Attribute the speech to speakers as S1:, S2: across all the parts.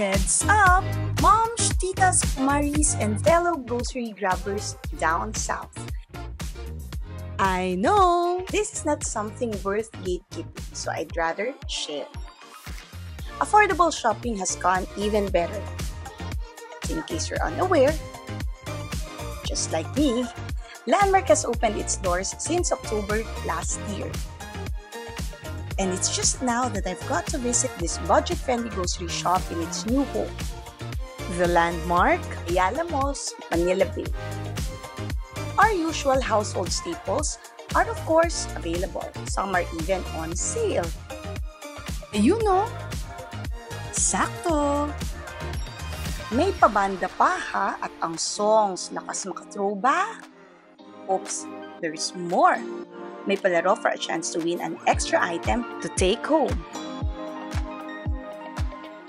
S1: Heads up! Moms, titas, maris, and fellow grocery grabbers down south. I know this is not something worth gatekeeping, so I'd rather share. Affordable shopping has gone even better. In case you're unaware, just like me, Landmark has opened its doors since October last year. And it's just now that I've got to visit this budget-friendly grocery shop in its new home, the Landmark, Ayala Malls, Manila Bay. Our usual household staples are of course available. Some are even on sale. You know, sakto! May pabanda pa ha at ang songs lakas maka-throwback. Oops, there's more! May palaro for a chance to win an extra item to take home.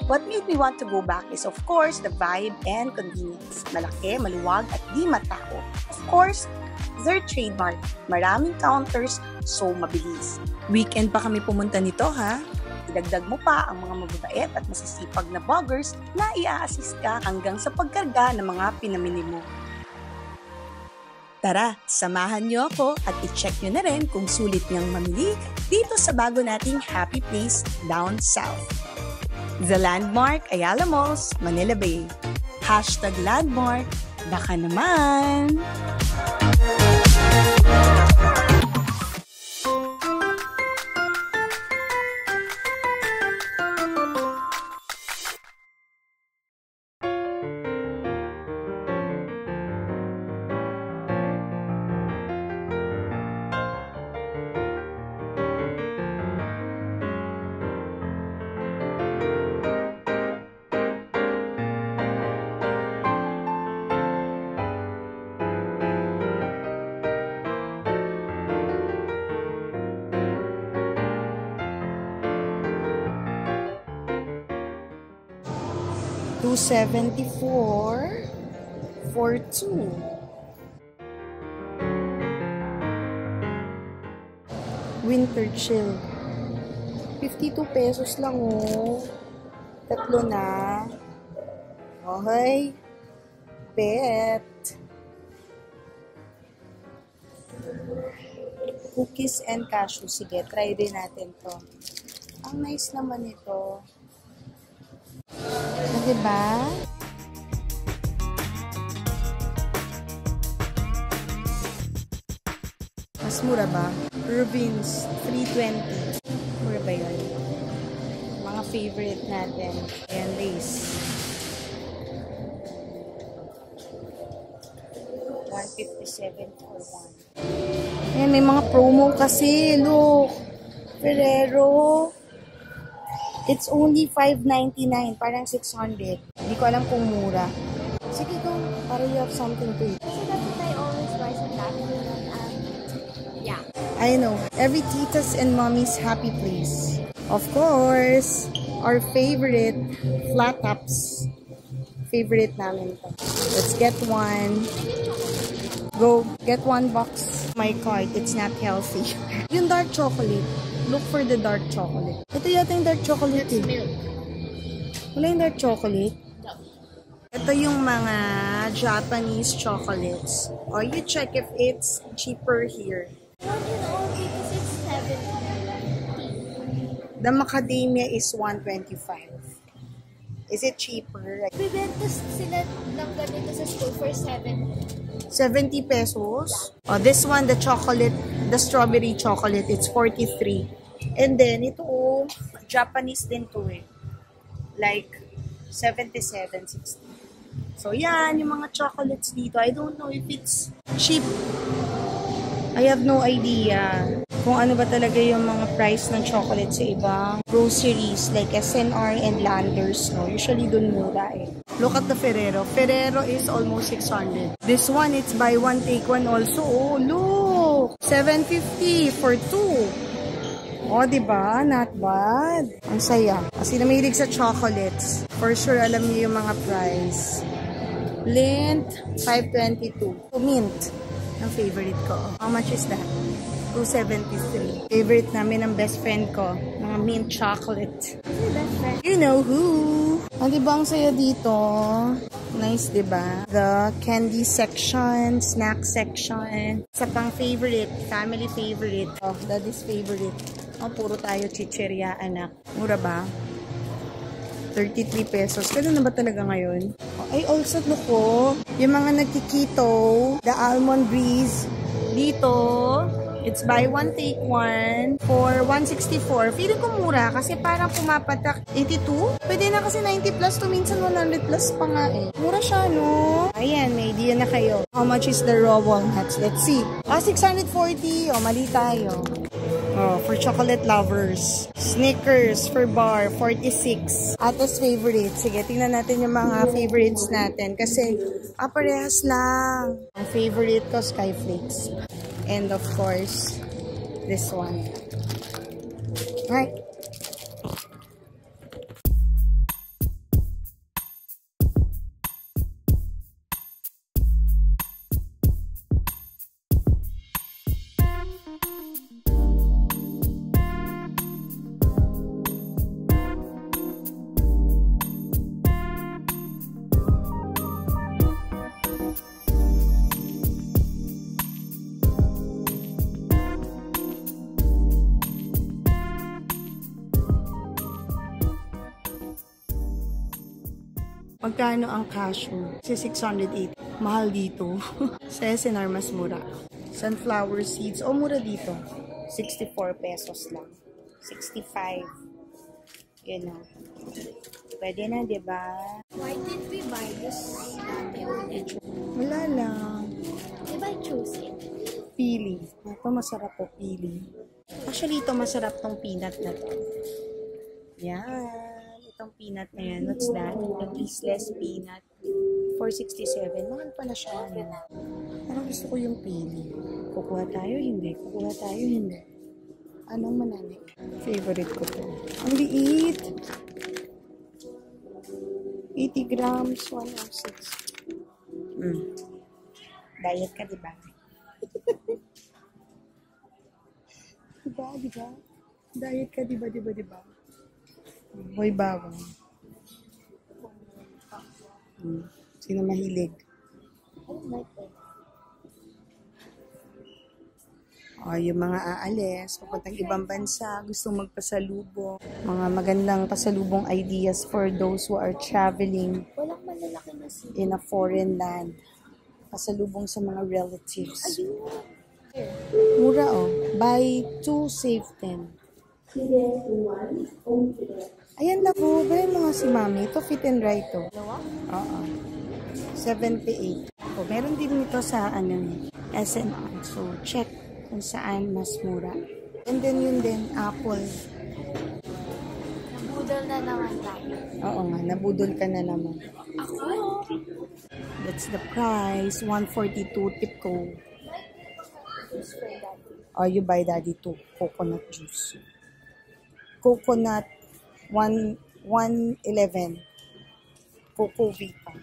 S1: What made me want to go back is of course the vibe and convenience. Malaki, maluwag at di matao. Of course, their trademark. Maraming counters, so mabilis. Weekend pa kami pumunta nito ha. Idagdag mo pa ang mga mababait at masisipag na bloggers na i-assist ka hanggang sa pagkarga ng mga pinamili mo. Tara, samahan niyo ako at i-check niyo na rin kung sulit niyang mamili dito sa bago nating happy place down south. The Landmark, Ayala Malls, Manila Bay. #Landmark, baka naman! $274 for 2. Winter chill. 52 pesos lang oh. Tatlo na. Okay. Bet. Cookies and cashew. Sige, try din natin to. Ang nice naman ito. Diba? Mas mura ba? Rubins, 320. Mura ba yun? Mga favorite natin. Ayan, lace. 157 for 1. Ayan, may mga promo kasi. Look. Ferrero. It's only $5.99. Parang 600. Hindi ko alam kung mura. Sige, go. Para you have something to eat.
S2: So that's what I always buy some that. Yeah.
S1: I know. Every tita's and mommy's happy place. Of course, our favorite flat tops. Favorite namin to. Let's get one. Go. Get one box. My cart. It's not healthy. Yung dark chocolate. Look for the dark chocolate. Ito yata yung dark chocolate.
S2: It's milk.
S1: Wala yung dark chocolate?
S2: No.
S1: Ito yung mga Japanese chocolates. Or you check if it's cheaper here.
S2: Well, you know, because it's 70.
S1: The macadamia is 125. Is it cheaper?
S2: Bibenta sila ng ganito sa store for 70.
S1: 70 pesos. Oh, this one, the chocolate, the strawberry chocolate, it's 43. And then, ito, oh, Japanese din to eh. Like, 77, 60. So, yan, yung mga chocolates dito. I don't know if it's cheap. I have no idea kung ano ba talaga yung mga price ng chocolate sa ibang groceries like SNR and Landers, no? Usually dun mura eh. Look at the Ferrero. Ferrero is almost 600. This one, it's buy one, take one also. Oh, look! $7.50 for 2. Oh, diba? Not bad. Ang saya. Kasi namilig sa chocolates. For sure, alam niyo yung mga price. Lindt, $5.22. Mint. Ang favorite ko. How much is that? $2.73. Favorite namin ng best friend ko. Mga mga mint chocolate.
S2: My best friend.
S1: You know who? Di ba ang saya dito? Nice, di ba? The candy section, snack section. Sa pang favorite, family favorite. Oh, daddy's favorite. Oh, puro tayo chichirya, anak. Mura ba? 33 pesos. Kailan na ba talaga ngayon? Oh, ay, also, loko. Yung mga nagkikito, the almond breeze, dito, it's buy one, take one for 164. Feeling ko mura kasi parang pumapatak 82. Pwede na kasi 90 plus to minsan 100 plus pa nga eh. Mura siya, no? Ayan, may idea na kayo. How much is the raw walnuts? Let's see. 640. Mali tayo. For chocolate lovers. Snickers for bar, 46. Ate's favorite. Sige, tingnan natin yung mga favorites natin. Kasi, parehas lang. Ang favorite ko, Skyflakes. And of course, this one. Alright. Magkano ang cashew? Kasi 608. Mahal dito. Sa SNR mas mura. Sunflower seeds. Mura dito. 64 pesos lang. 65. Yun na. Pwede na, diba?
S2: Why did we buy this?
S1: Wala lang.
S2: Did I choose it?
S1: Pili. Ito masarap po, pili. Actually, ito masarap tong peanut na to. Yan. Itong peanut na yan. What's that? The tasteless peanut. 467. Mahal pala siya. Parang gusto ko yung pili. Kukuha tayo, hindi. Kukuha tayo, hindi. Anong manami? Favorite ko to. Ang liit. 80 grams, 106. Diet ka, diba? diba? Diet ka, diba? Hoy, bawang. Sino mahilig? Yung mga aalis, papuntang ibang bansa, gustong magpasalubong. Mga magandang pasalubong ideas for those who are traveling
S2: Walang malalaki na seed.
S1: in a foreign land. Pasalubong sa mga relatives. Mura, Buy 2, save 10. Ayan na po. Bayan mo nga si Mami. Ito fit and right to. Oo. 78. Meron din nito sa SNR. So, check kung saan mas mura. And then yun din, apple.
S2: Nabudol na naman tayo.
S1: Oo nga, nabudol ka na naman.
S2: Ako?
S1: That's the price. 142 tip ko. You buy daddy 2. Coconut juice. Coconut 111. Coco Vita.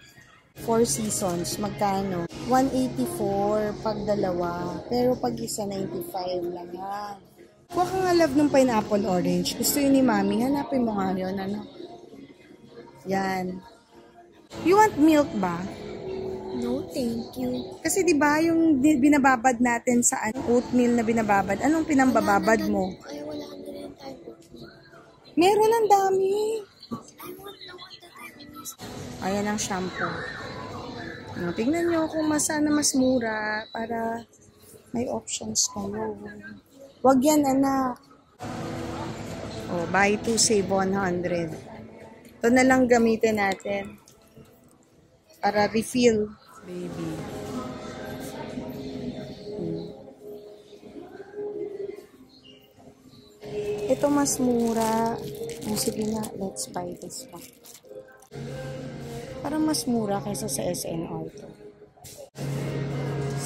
S1: 4 seasons. Magkano? 184 pag dalawa. Pero pag isa, 95 lang yan. Kuha ka nga love ng pineapple orange. Gusto yun ni Mami. Hanapin mo nga yun. Yan. You want milk ba?
S2: No, thank you.
S1: Kasi di ba yung binababad natin sa oatmeal na binababad, anong pinambababad mo?
S2: Ay, wala na rin tayo.
S1: Meron ang dami.
S2: I want the one that I used.
S1: Ayan ang shampoo. Tingnan nyo kung sana mas mura para may options kayo. Wag yan, anak. Buy 2, save 100. Ito na lang gamitin natin. Para refill, baby. Ito mas mura. Sige na, let's buy this one. Parang mas mura kaysa sa SNR to.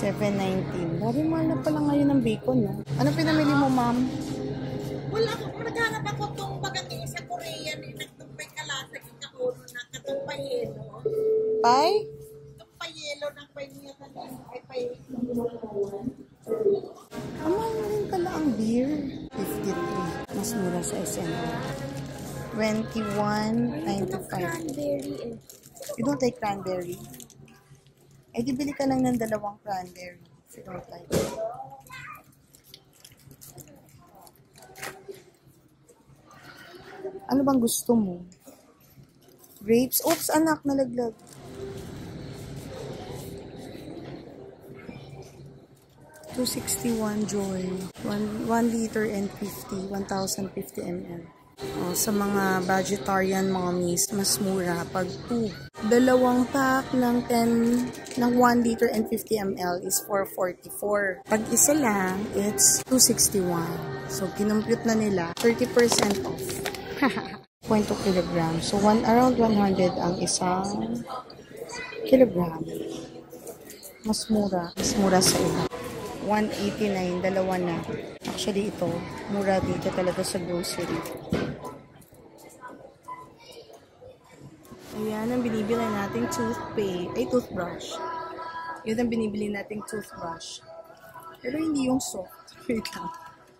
S1: 7.19. Grabe, mahal na pala ngayon ng bacon, no? Ano pinamili mo, ma'am?
S3: Wala ko, naghanap ako itong bagang sa Korean, nagtumpay kalasa, kikakulo na, katumpay yelo.
S1: Pay?
S3: Tumpay yelo ng pay niya kanina, ay pay.
S1: Mahal na rin pala ang beer. 53. Mas mura sa SNR. 21.95.
S2: Cranberry eh.
S1: You don't like cranberry? Eh, di bili ka lang ng dalawang cranberry. If you don't like it. Ano bang gusto mo? Grapes? Oops, anak, nalaglag. $261 Joy. 1 liter and 50. 1,050 ml. Oh, sa mga vegetarian mommies, mas mura pag 2. Dalawang pack ng 1 liter and 50 ml is 444. Pag isa lang, it's 261. So, kinumpute na nila 30% off. 0.2 kilogram. So, around 100 ang isang kilogram. Mas mura. Mas mura sa iba. 189, dalawa na. Actually, ito, mura dito talaga sa grocery. Ayan ang binibili nating toothbrush. Yun ang binibili nating toothbrush. Pero hindi yung soft. Wait lang.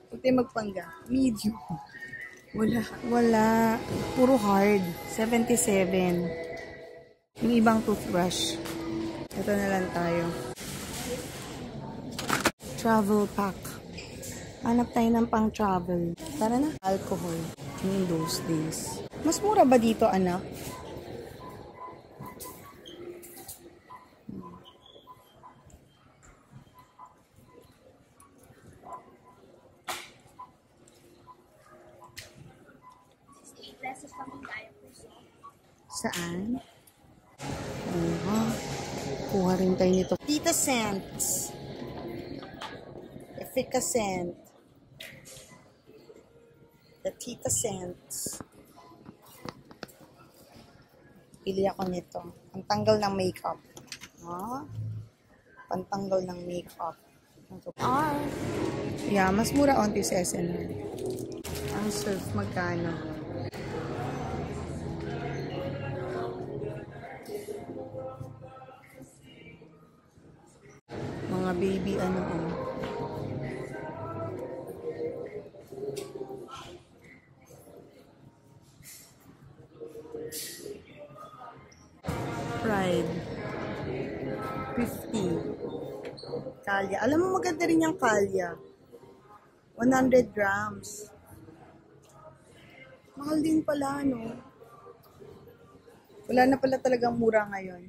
S1: Huwag tayo magpangga. Medium. Wala. Puro hard. 77. Yung ibang toothbrush. Ito na lang tayo. Travel pack. Hanap tayo ng pang-travel. Tara na. Alcohol. In those days. Mas mura ba dito, anak? Saan? Kuha rin tayo nito. Tita Scents. Efficacent. The Tita Scents. Pili ako nito. Pantanggal ng makeup. Pantanggal ng makeup. Yeah, mas mura onti sa SNR. Ang surf, magkano? Mga baby Pride 50. Kalya. Alam mo maganda rin yung kalya. 100 grams. Mahal din pala, no? Wala na pala talagang mura ngayon.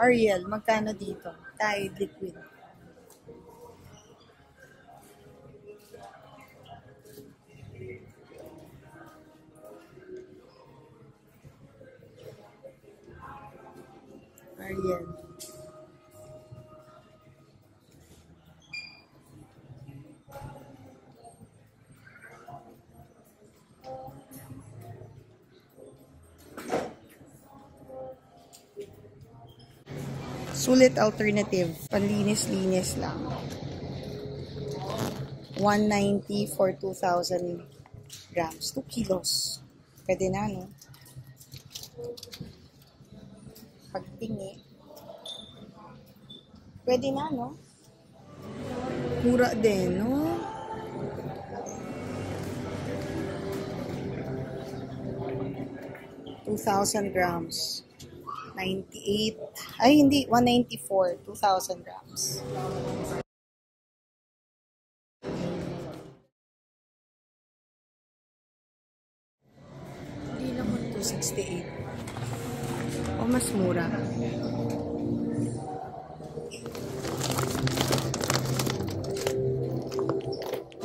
S1: Ariel, magkano dito? Tide liquid. Ariel. Sulit alternative. Panlinis-linis lang. 190 for 2,000 grams. 2 kilos. Pwede na, no? Pagtingi. Pwede na, no? Mura din, no? $2,000 grams. 98. Ay, hindi. 194. 2,000 grams. Hindi naman 268. O, mas mura.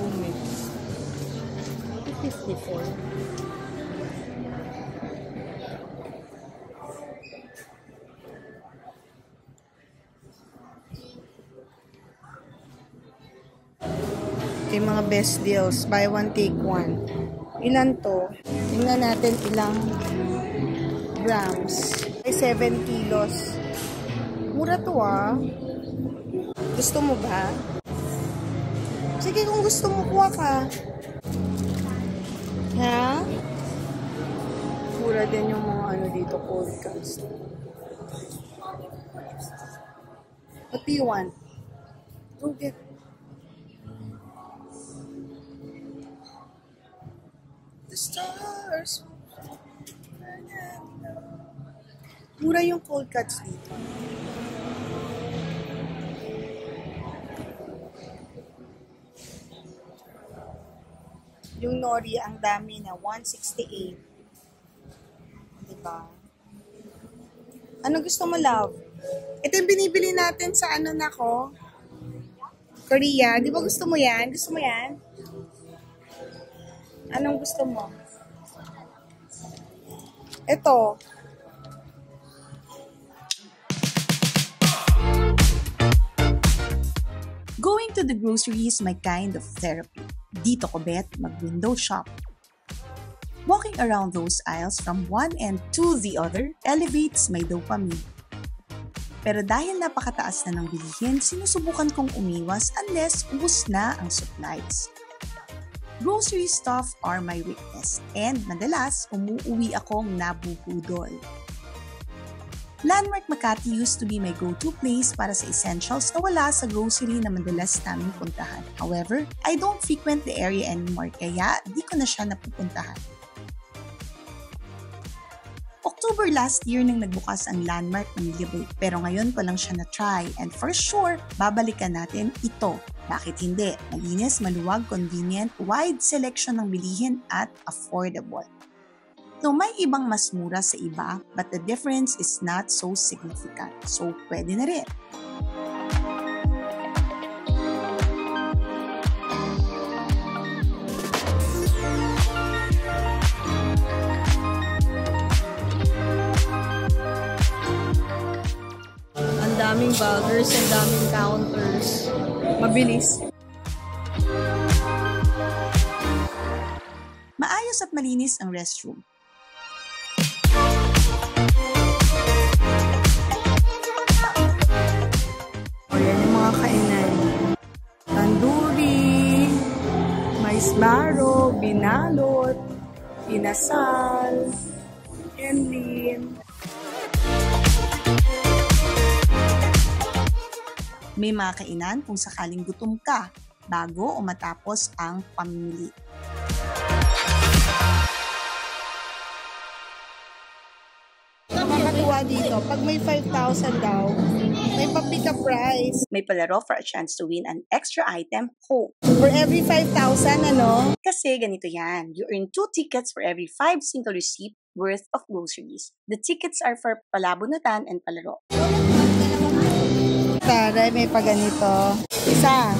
S1: Umix. 54. Yung mga best deals, buy one take one. Ilan to? Tingnan natin ilang grams. Ay 7 kilos. Mura to, ah. Gusto mo ba? Sige, kung gusto mo, kuha ka. Ha? Mura din yung mga ano dito, podcast. What do you want? Go get The stars. Mura yung cold cuts dito. Yung nori, ang dami na. 168. Diba? Ano gusto mo, love? Ito yung binibili natin sa ano na ko? Korea. Di ba gusto mo yan? Gusto mo yan? Anong gusto mo? Ito. Going to the grocery is my kind of therapy. Dito ko bet mag-window shop. Walking around those aisles from one end to the other elevates my dopamine. Pero dahil napakataas na ng bilihin, sinusubukan kong umiwas unless ubos na ang supplies. Grocery stuff are my weakness and madalas umuuwi akong nabubudol. Landmark Makati used to be my go-to place para sa essentials na wala sa grocery na madalas namin puntahan. However, I don't frequent the area anymore kaya di ko na siya napupuntahan. October last year nang nagbukas ang Landmark Manila, pero ngayon pa lang siya na-try and for sure, babalikan natin ito. Bakit hindi? Malinis, maluwag, convenient, wide selection ng bilihin at affordable. So may ibang mas mura sa iba, but the difference is not so significant. So pwede na rin. Ang daming baggers, ang daming counters. Mabilis. Maayos at malinis ang restroom. Ayan yung mga kainan. Tandoori, mais baro, binalot, inasal, enlin. May mga kainan kung sakaling gutom ka bago o matapos ang pamimili. Nakakatuwa dito, pag may 5,000 daw, may pa-pick up prize. May palaro for a chance to win an extra item home. For every 5,000, ano? Kasi ganito yan, you earn 2 tickets for every 5 single receipt worth of groceries. The tickets are for palabunutan and palaro. Taray, may paganito. Isa.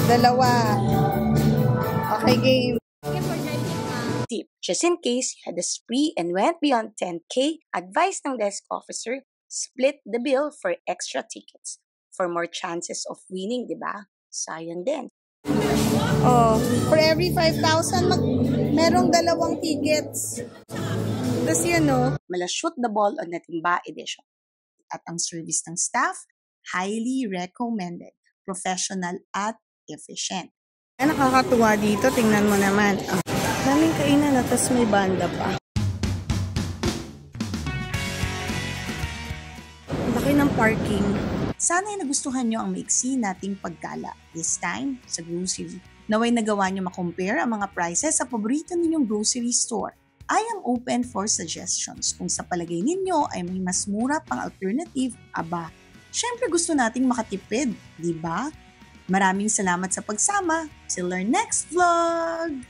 S1: Dalawa. Okay, game. Tip, just in case you had a spree and went beyond 10K, advice ng desk officer, split the bill for extra tickets. For more chances of winning, di ba? Sayang din. Oh, for every 5,000, merong 2 tickets. Tapos yan, no? Mala shoot the ball on Natimba edition. At ang service ng staff, highly recommended, professional at efficient. Ay, nakakatuwa dito. Tingnan mo naman. Daming kainan na, tapos may banda pa. Laki ng parking. Sana'y nagustuhan nyo ang maiksi nating paggala. This time, sa grocery. Naway nagawa nyo makompare ang mga prices sa paborito ninyong grocery store. I am open for suggestions. Kung sa palagay ninyo ay may mas mura pang alternative, aba, syempre gusto nating makatipid, di ba? Maraming salamat sa pagsama. Till our next vlog!